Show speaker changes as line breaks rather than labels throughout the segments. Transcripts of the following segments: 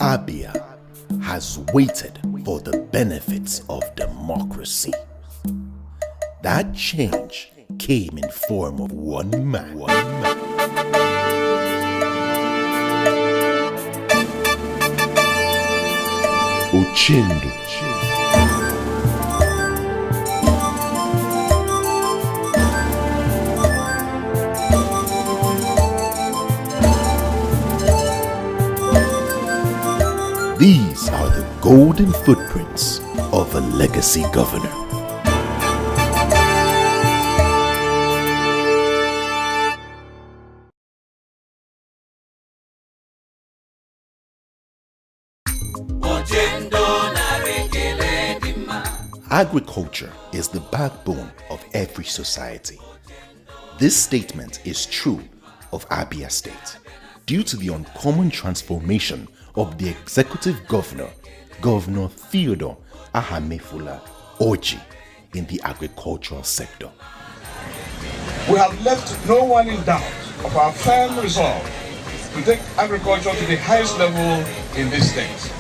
Abia has waited for the benefits of democracy. That change came in form of one man. Uchendu. These are the golden footprints of a legacy governor. Agriculture is the backbone of every society. This statement is true of Abia State due to the uncommon transformation of the executive governor, Governor Theodore Ahamefula Orji, in the agricultural sector.
We have left no one in doubt of our firm resolve to take agriculture to the highest level in this state.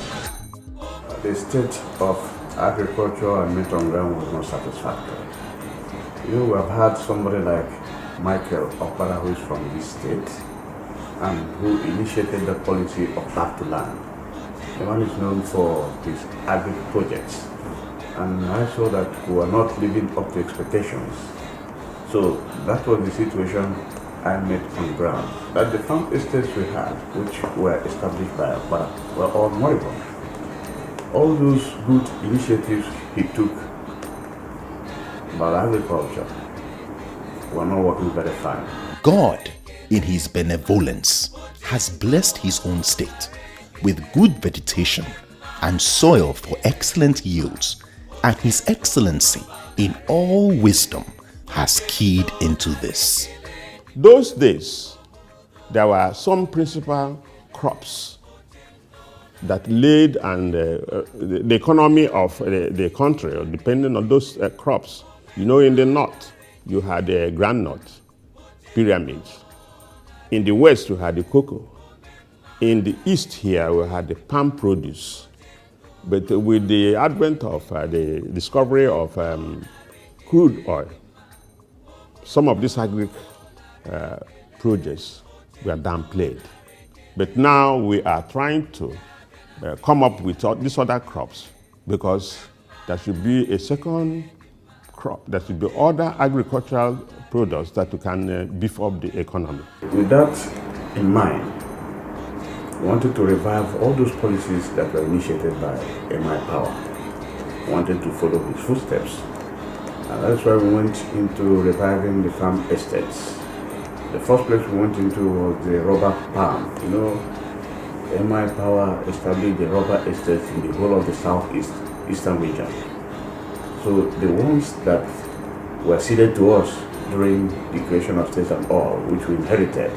The state of agriculture and meat on ground was not satisfactory. We have had somebody like Michael Okpara, who is from this state, and who initiated the policy of back to land. The man is known for his agri projects, and I saw that we were not living up to expectations. So that was the situation I met on the ground. That the farm estates we had, which were established by Okpara, were all moribund. All those good initiatives he took about agriculture were not working very fine.
God, in his benevolence, has blessed his own state with good vegetation and soil for excellent yields, and his excellency in all wisdom has keyed into this.
Those days, there were some principal crops that laid and the economy of the country, depending on those crops. In the north, you had the groundnut, pyramids. In the west, we had the cocoa. In the east here, we had the palm produce. But with the advent of the discovery of crude oil, some of these agri projects were downplayed. But now we are trying to come up with these other crops, because there should be a second crop, there should be other agricultural products that can beef up the economy.
With that in mind, we wanted to revive all those policies that were initiated by MI Power. We wanted to follow his footsteps. And that's why we went into reviving the farm estates. The first place we went into was the rubber palm. MI Power established the rubber estates in the whole of the southeastern region. So the ones that were ceded to us during the creation of states and all, which we inherited,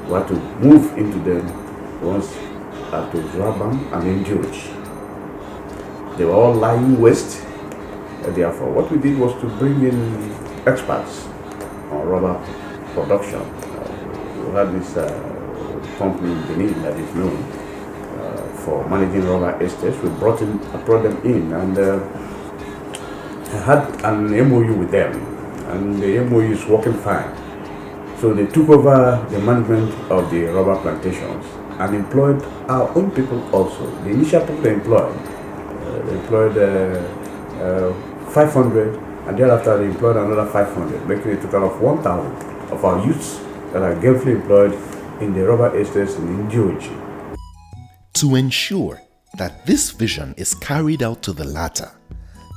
we had to move into them once at Zwabam and Orji. They were all lying waste. Therefore, what we did was to bring in experts on rubber production. We had this company in Benin that is known for managing rubber estates. We brought them in, and had an MOU with them, and the MOU is working fine. So they took over the management of the rubber plantations and employed our own people also. The initial people they employed 500, and thereafter they employed another 500, making a total of 1,000 of our youths that are gainfully employed in the rubber estates in Orji.
To ensure that this vision is carried out to the latter,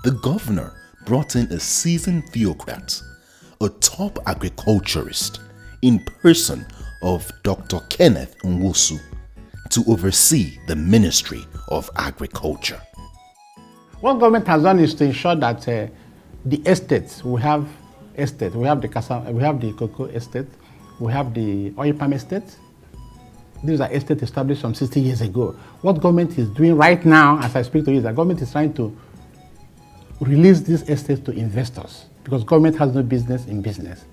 the governor brought in a seasoned theocrat, a top agriculturist, in person of Dr. Kenneth Nwusu, to oversee the Ministry of Agriculture.
What government has done is to ensure that the estates, we have the cocoa estate, we have the oil palm estate. These are estates established some 60 years ago. What government is doing right now, as I speak to you, is that government is trying to release these estates to investors, because government has no business in business.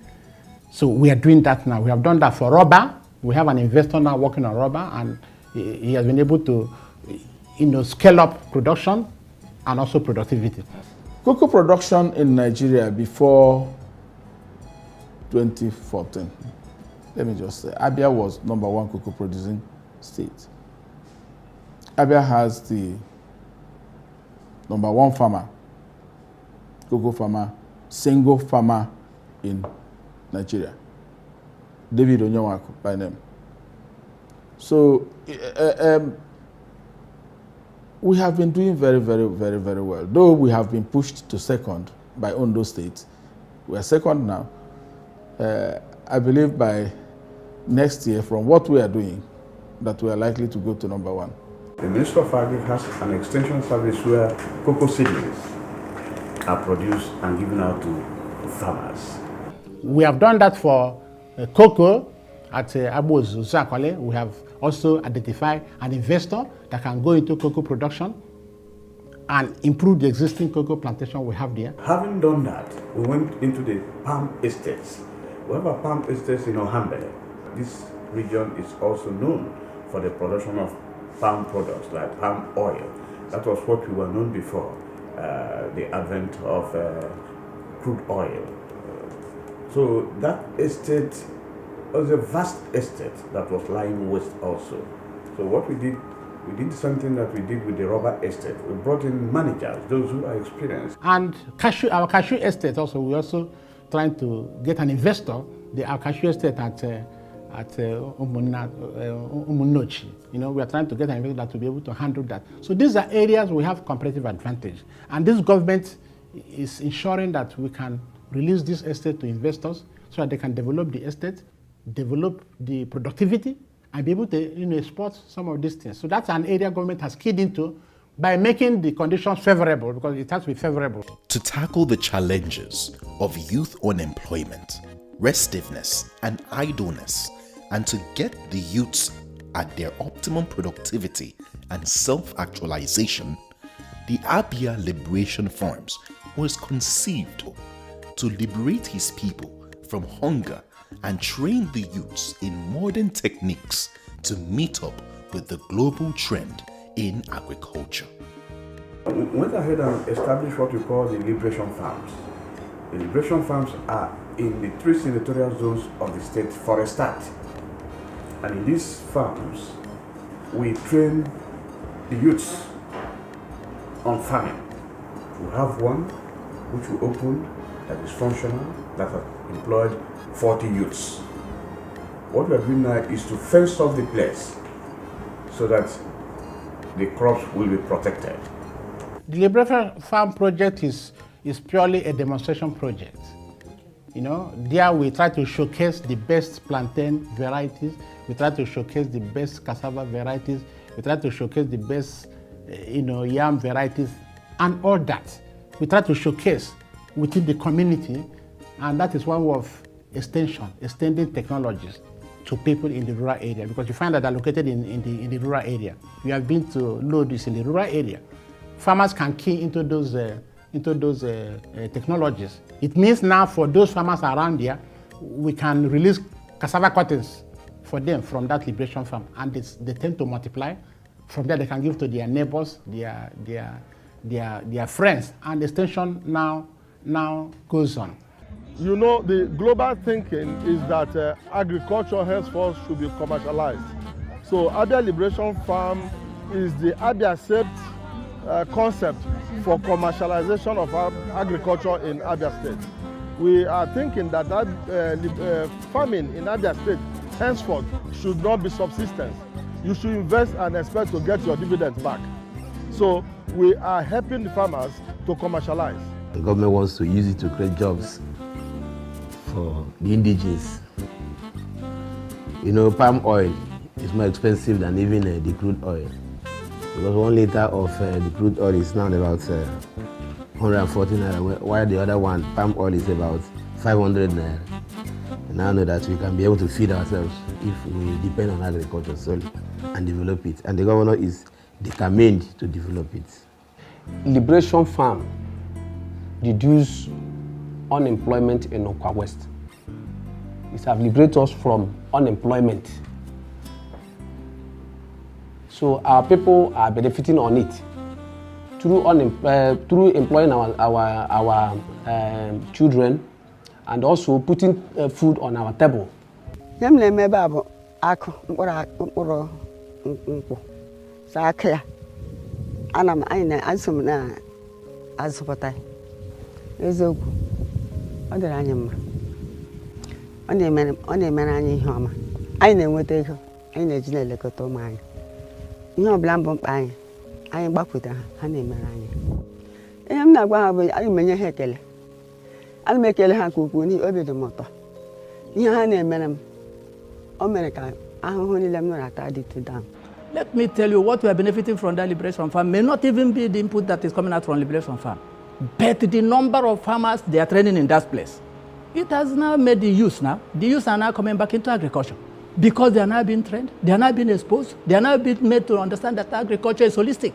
So we are doing that now. We have done that for rubber. We have an investor now working on rubber, and he has been able to scale up production and also productivity.
Cocoa production in Nigeria before 2014, let me just say, Abia was #1 cocoa producing state. Abia has the #1 farmer, cocoa farmer, single farmer in Nigeria, David Onyewaku by name. So we have been doing very, very, very, very well. Though we have been pushed to second by Ondo State, we are second now. I believe by next year, from what we are doing, that we are likely to go to #1.
The Ministry of Agri has an extension service where cocoa seedlings are produced and given out to farmers.
We have done that for cocoa at Abu Zakwale. We have also identified an investor that can go into cocoa production and improve the existing cocoa plantation we have there.
Having done that, we went into the palm estates. We have a palm estate in Ohambe. This region is also known for the production of palm products like palm oil. That was what we were known before the advent of crude oil. So that estate was a vast estate that was lying waste also. So what we did something that we did with the rubber estate. We brought in managers, those who are experienced.
And our cashew estate also, we're also trying to get an investor, our cashew estate at Umunochi. We are trying to get an investor that will be able to handle that. So these are areas we have competitive advantage. And this government is ensuring that we can release this estate to investors so that they can develop the estate, develop the productivity, and be able to export some of these things. So that's an area government has keyed into by making the conditions favorable, because it has to be favorable.
To tackle the challenges of youth unemployment, restiveness, and idleness, and to get the youths at their optimum productivity and self-actualization, the Abia Liberation Farms was conceived to liberate his people from hunger and train the youths in modern techniques to meet up with the global trend in agriculture.
We went ahead and established what we call the Liberation Farms. The Liberation Farms are in the 3 senatorial zones of the state for a start. And in these farms, we train the youths on farming. We have one which we opened that is functional, that has employed 40 youths. What we are doing now is to fence off the place so that the crops will be protected.
The Liberation Farm project is purely a demonstration project. There we try to showcase the best plantain varieties, we try to showcase the best cassava varieties, we try to showcase the best yam varieties, and all that we try to showcase within the community, and that is one way of extending technologies to people in the rural area, because you find that they're located in the rural area. We have been to load this in the rural area. Farmers can key into those technologies. It means now for those farmers around there, we can release cassava cuttings for them from that liberation farm, and they tend to multiply. From there, they can give to their neighbors, their friends, and the extension now goes on.
The global thinking is that agriculture henceforth should be commercialized. So Abia Liberation Farm is the Abia State concept for commercialization of agriculture in Abia State. We are thinking that farming in Abia State henceforth should not be subsistence. You should invest and expect to get your dividends back. So we are helping the farmers to commercialize.
The government wants to use it to create jobs for the indigenous. Palm oil is more expensive than even the crude oil, because 1 liter of the crude oil is now about 140 naira, while the other one, palm oil, is about 500 naira. And now I know that we can be able to feed ourselves if we depend on agriculture solely and develop it. And the governor is determined to develop it.
Liberation Farm reduce unemployment in Okwa West. It has liberated us from unemployment. So our people are benefiting on it through employing our children and also putting food on our table.
Let me tell you, what we are benefiting from that Liberation Farm may not even be the input that is coming out from Liberation Farm, but the number of farmers they are training in that place. It has now made the youth now. The youth are now coming back into agriculture because they are now being trained, they are now being exposed, they are now being made to understand that agriculture is holistic.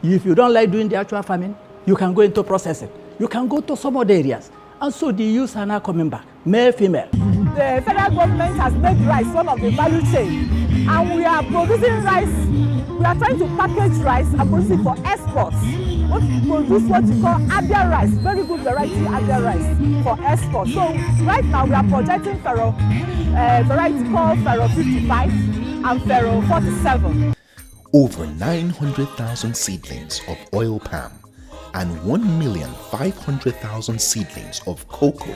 If you don't like doing the actual farming, you can go into processing. You can go to some other areas. And so the youth are now coming back, male, female.
The federal government has made rice one of the value chain, and we are producing rice. We are trying to package rice and produce it for exports. We produce what we call Abia rice, very good variety Abia rice for export. So right now we are projecting variety called Pharaoh 55 and Pharaoh 47.
Over 900,000 seedlings of oil palm and 1,500,000 seedlings of cocoa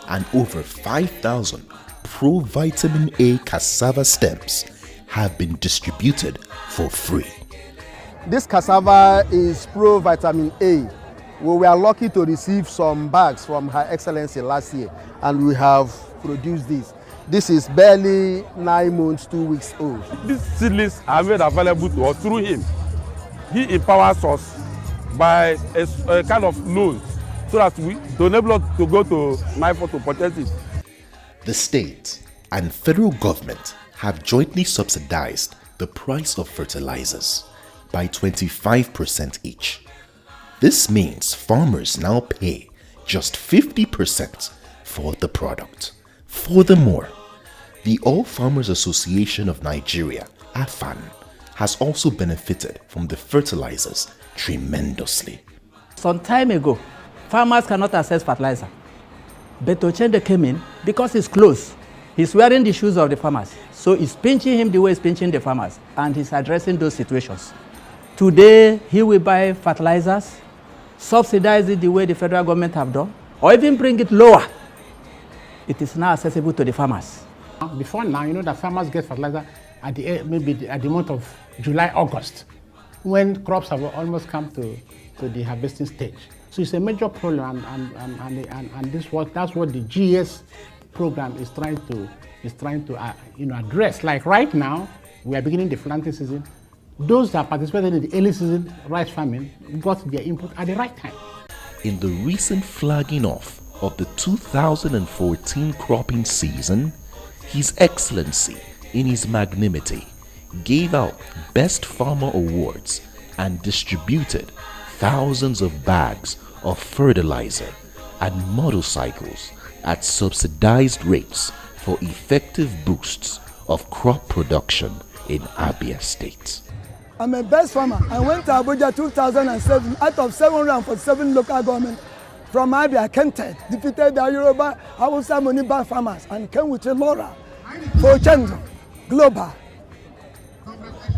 and over 5,000 pro-vitamin A cassava stems have been distributed for free.
This cassava is pro-vitamin A. We were lucky to receive some bags from Her Excellency last year, and we have produced this. This is barely 9 months, 2 weeks old.
These seedlings are made available to us through him. He empowers us by a kind of loan so that we to enable us to go to NIFO to purchase it.
The state and federal government have jointly subsidized the price of fertilizers by 25% each. This means farmers now pay just 50% for the product. Furthermore, the All Farmers Association of Nigeria, AFAN, has also benefited from the fertilizers tremendously.
Some time ago, farmers cannot access fertilizer. But Ochende came in because he's close. He's wearing the shoes of the farmers. So he's pinching him the way he's pinching the farmers. And he's addressing those situations. Today, he will buy fertilizers, subsidize it the way the federal government have done, or even bring it lower. It is now accessible to the farmers.
Before now, you know that farmers get fertilizer at the month of July, August, when crops have almost come to the harvesting stage. So it's a major problem, and that's what the GS program is trying to address. Like right now, we are beginning the planting season. Those that participated in the early season rice farming got their input at the right time.
In the recent flagging off of the 2014 cropping season, His Excellency, in his magnanimity, gave out Best Farmer Awards and distributed thousands of bags of fertilizer and motorcycles at subsidized rates for effective boosts of crop production in Abia State.
I'm a best farmer. I went to Abuja 2007 out of 747 local government from Abia, Kente, defeated the Yoruba, Hausa, Moniba farmers and came with a Laura for Chendo, Global.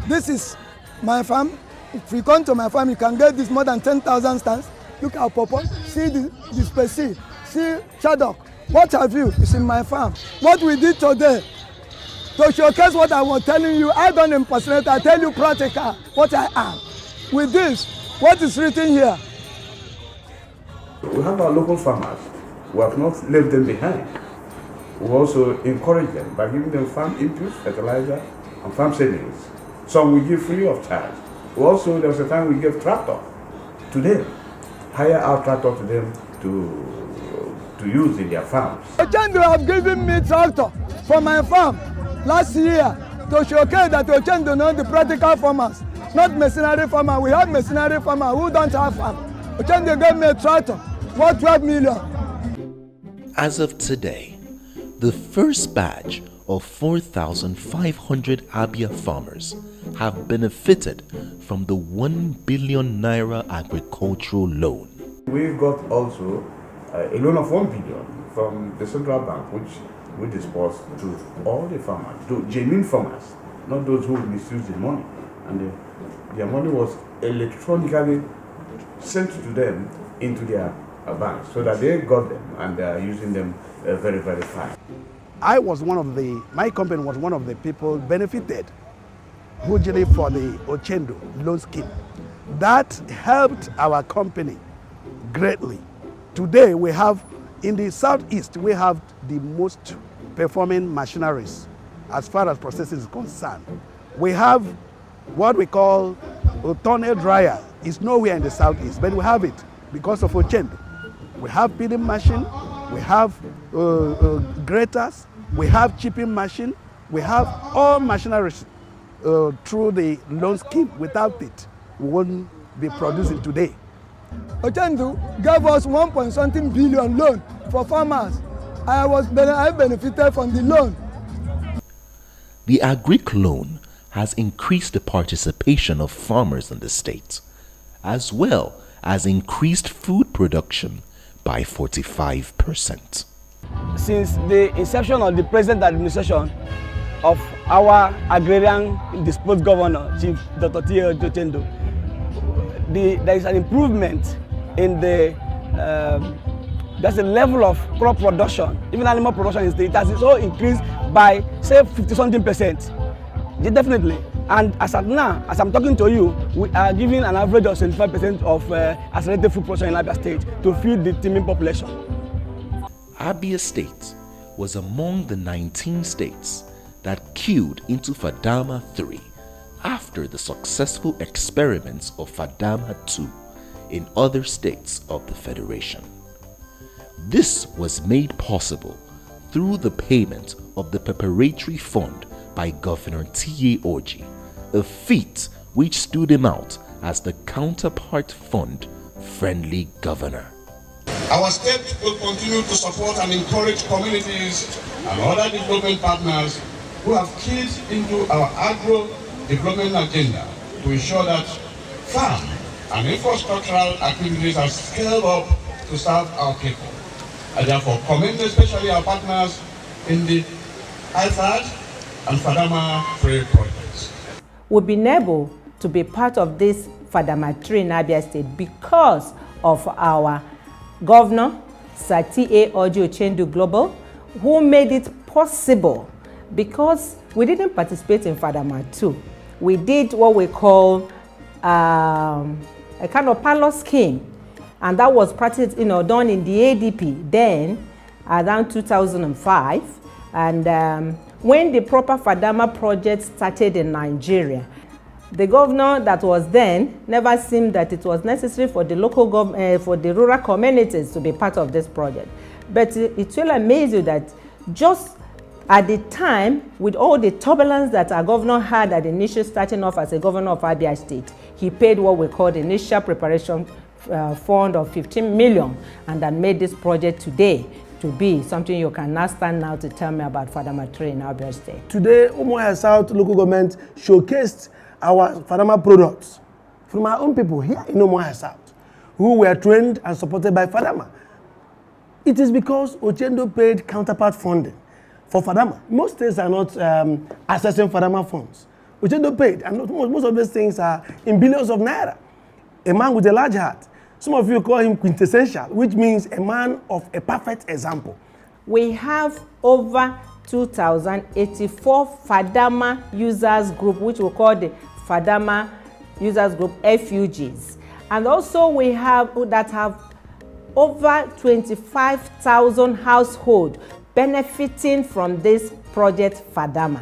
This is my farm. If you come to my farm, you can get this more than 10,000 stands. Look at Popo, see the species, see Shadok. What have you? It's in my farm. What we did today, to showcase what I was telling you, I don't impersonate, I tell you practical what I am. With this, what is written here?
We have our local farmers. We have not left them behind. We also encourage them by giving them farm inputs, fertilizer, and farm savings. Some we give free of charge. We also, there was a time we gave tractor to them, hire our tractor to them to use in their farms.
Ochendo have given me tractor for my farm last year to showcase that Ochendo know the practical farmers, not mercenary farmers. We have mercenary farmers who don't have farm. Ochendo gave me a tractor worth 12 million.
As of today, the first batch of 4,500 Abia farmers have benefited from the 1 billion naira agricultural loan.
We've got also a loan of 1 billion from the central bank, which we dispersed to all the farmers, to genuine farmers, not those who misuse the money. And their money was electronically sent to them into their banks so that they got them and they are using them very, very fine.
My company was one of the people benefited hugely for the Ochendo loan scheme. That helped our company greatly. Today we have, in the southeast, we have the most performing machineries as far as processing is concerned. We have what we call a tunnel dryer. It's nowhere in the southeast, but we have it because of Ochendo. We have peeling machine, we have graters, we have chipping machine, we have all machineries through the loan scheme. Without it, we wouldn't be producing today.
Ochendo gave us 1.something billion loan for farmers. I benefited from the loan.
The agric loan has increased the participation of farmers in the state, as well as increased food production by 45%.
Since the inception of the present administration of our agrarian disposed governor, Chief Dr. T. Ochendo, there is an improvement in there's a level of crop production, even animal production in the state. It has so increased by, say, 50-something%. Definitely. And as of now, as I'm talking to you, we are giving an average of 75% of accelerated food production in Abia State to feed the teeming population.
Abia State was among the 19 states that queued into Fadama 3 after the successful experiments of Fadama 2 in other states of the Federation. This was made possible through the payment of the preparatory fund by Governor T.A. Orji, a feat which stood him out as the counterpart fund-friendly governor.
Our state will continue to support and encourage communities and other development partners who have keyed into our agro-development agenda to ensure that farm and infrastructural activities are scaled up to serve our people. I therefore commend especially our partners in the IFAD and Fadama 3 projects.
We've been able to be part of this Fadama 3 in Abia State because of our governor, Sir T.A. Orji Ochendo Global, who made it possible because we didn't participate in Fadama 2. We did what we call a kind of pilot scheme, and that was practiced, done in the ADP then around 2005. And when the proper Fadama project started in Nigeria, the governor that was then never seemed that it was necessary for the local government, for the rural communities to be part of this project. But it will amaze you that just at the time, with all the turbulence that our governor had at the initial starting off as a governor of Abia State, he paid what we call the initial preparation fund of 15 million, and that made this project today to be something you can now stand now to tell me about Fadama 3 in Abia State.
Today, Umuahia South local government showcased our Fadama products from our own people here in Umuahia South, who were trained and supported by Fadama. It is because Ochendo paid counterpart funding for Fadama. Most states are not accessing Fadama funds. Ochendo paid, and most of these things are in billions of naira. A man with a large heart. Some of you call him quintessential, which means a man of a perfect example.
We have over 2,084 Fadama users group, which we call the Fadama users group FUGs. And also we have that have over 25,000 households benefiting from this project Fadama.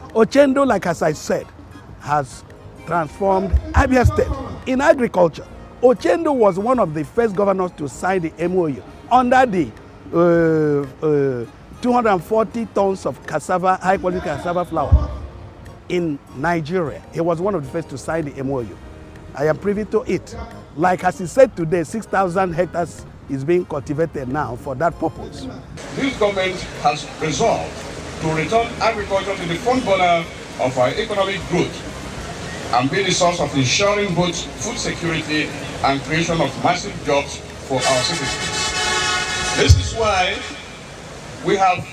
Ochendo, like as I said, has transformed Abia State in agriculture. Ochendo was one of the first governors to sign the MOU under the 240 tons of cassava, high-quality cassava flour in Nigeria. He was one of the first to sign the MOU. I am privy to it. Like as he said today, 6,000 hectares is being cultivated now for that purpose.
This government has resolved to return agriculture to the front burner of our economic growth and be the source of ensuring both food security and creation of massive jobs for our citizens. This is why we have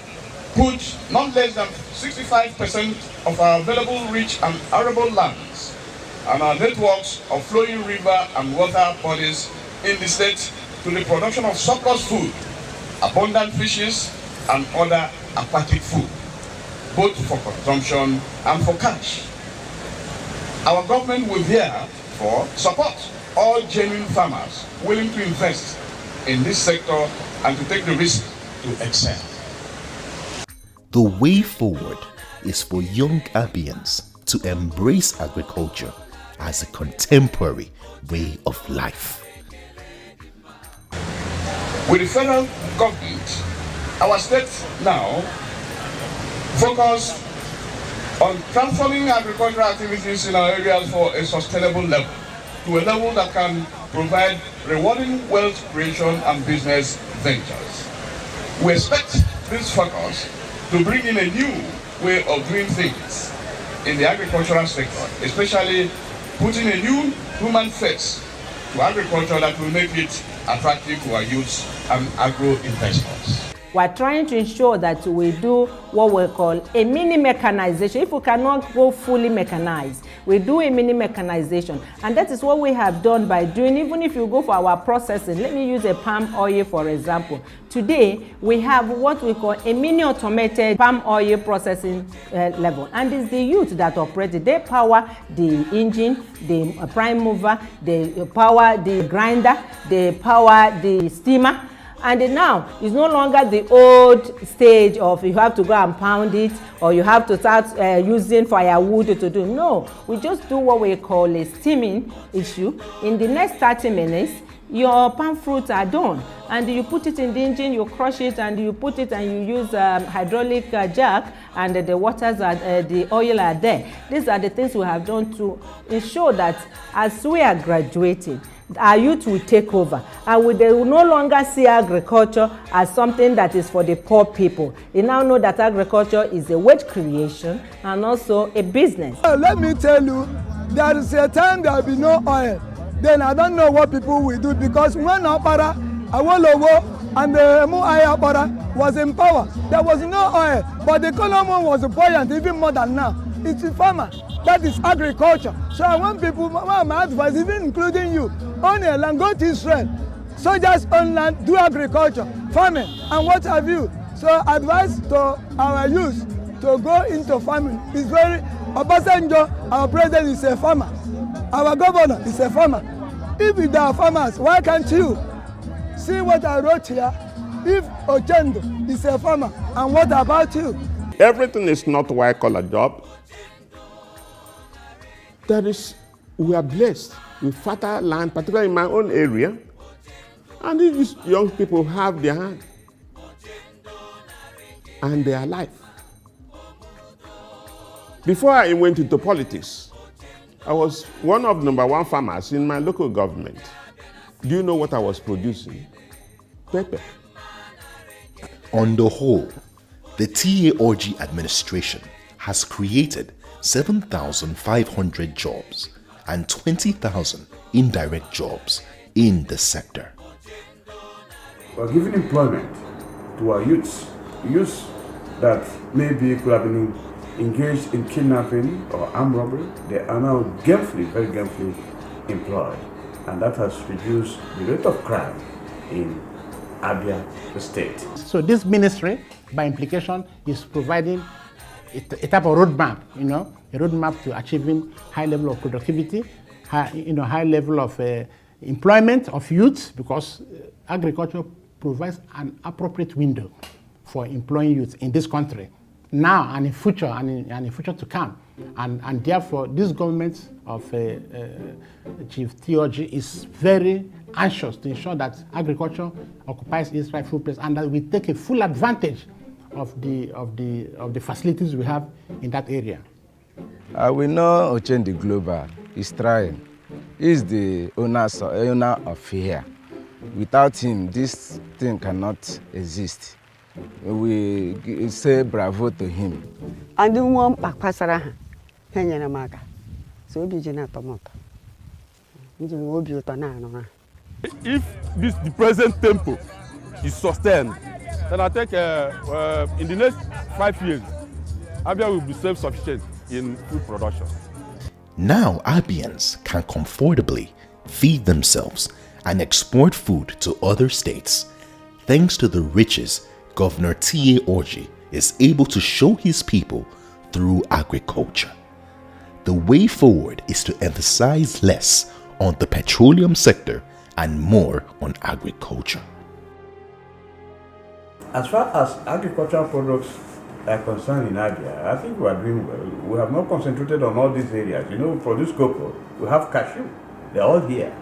put not less than 65% of our available rich and arable lands and our networks of flowing river and water bodies in the state to the production of surplus food, abundant fishes, and other aquatic food, both for consumption and for cash. Our government will therefore support all genuine farmers willing to invest in this sector and to take the risk to excel.
The way forward is for young Abians to embrace agriculture as a contemporary way of life.
With the federal government, our state now focus on transforming agricultural activities in our areas for a sustainable level, to a level that can provide rewarding wealth creation and business ventures. We expect this focus to bring in a new way of doing things in the agricultural sector, especially putting a new human face to agriculture that will make it attractive to our youths and agro-investors.
We're trying to ensure that we do what we call a mini mechanization. If we cannot go fully mechanized, we do a mini mechanization. And that is what we have done by doing, even if you go for our processing, let me use a palm oil for example. Today, we have what we call a mini automated palm oil processing level. And it's the youth that operate it. They power the engine, the prime mover, they power the grinder, they power the steamer. And now, it's no longer the old stage of you have to go and pound it or you have to start using firewood to do. No, we just do what we call a steaming issue. In the next 30 minutes, your palm fruits are done. And you put it in the engine, you crush it, and you put it and you use hydraulic jack, and the waters are, the oil are there. These are the things we have done to ensure that as we are graduating, our youth will take over, and they will no longer see agriculture as something that is for the poor people. They now know that agriculture is a wage creation and also a business.
Let me tell you, there is a time there will be no oil. Then I don't know what people will do, because when Opara, Awolowo, and the Muaya Opara was in power, there was no oil, but the economy was buoyant even more than now. It's a farmer. That is agriculture. So I want people, my advice, even including you, own a land, go to Israel. Soldiers on land, do agriculture, farming, and what have you. So advice to our youth to go into farming is very, Obasanjo, our president, is a farmer. Our governor is a farmer. If we are farmers, why can't you see what I wrote here? If Ochendo is a farmer, and what about you?
Everything is not white-collar job. We are blessed with fertile land, particularly in my own area, and these young people have their hand and their life. Before I went into politics, I was one of the #1 farmers in my local government. Do you know what I was producing? Pepper.
On the whole, the TA Orji administration has created 7,500 jobs and 20,000 indirect jobs in the sector.
We're giving employment to our youths that maybe could have been engaged in kidnapping or armed robbery. They are now gainfully, very gainfully employed, and that has reduced the rate of crime in Abia State.
So this ministry, by implication, is providing a type of roadmap, a roadmap to achieving high level of productivity, high level of employment of youth, because agriculture provides an appropriate window for employing youth in this country, now and in future, and in future to come. And therefore, this government of Chief Orji is very anxious to ensure that agriculture occupies its rightful place and that we take a full advantage of the facilities we have in that area.
We know Ochendo Global is trying. He's the owner of here. Without him, this thing cannot exist. we say bravo to him.
And then one pakpasara hanging a maga. So be Jenna Tomato.
If the present tempo is sustained, then I think in the next 5 years, Abia will be self-sufficient in food production.
Now Abians can comfortably feed themselves and export food to other states, thanks to the riches Governor T.A. Orji is able to show his people through agriculture. The way forward is to emphasize less on the petroleum sector and more on agriculture.
As far as agricultural products are concerned in Abia, I think we are doing well. We have not concentrated on all these areas. You know, we produce cocoa, we have cashew, they're all here.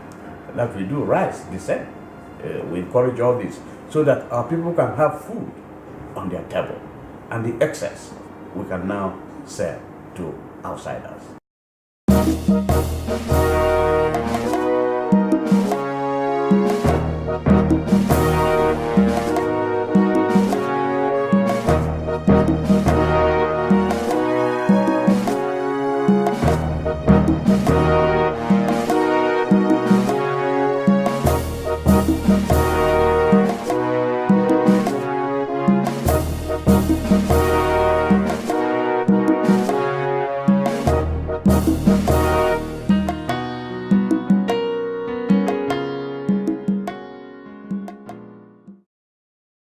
Like we do rice, the same. We encourage all this so that our people can have food on their table. And the excess we can now sell to outsiders.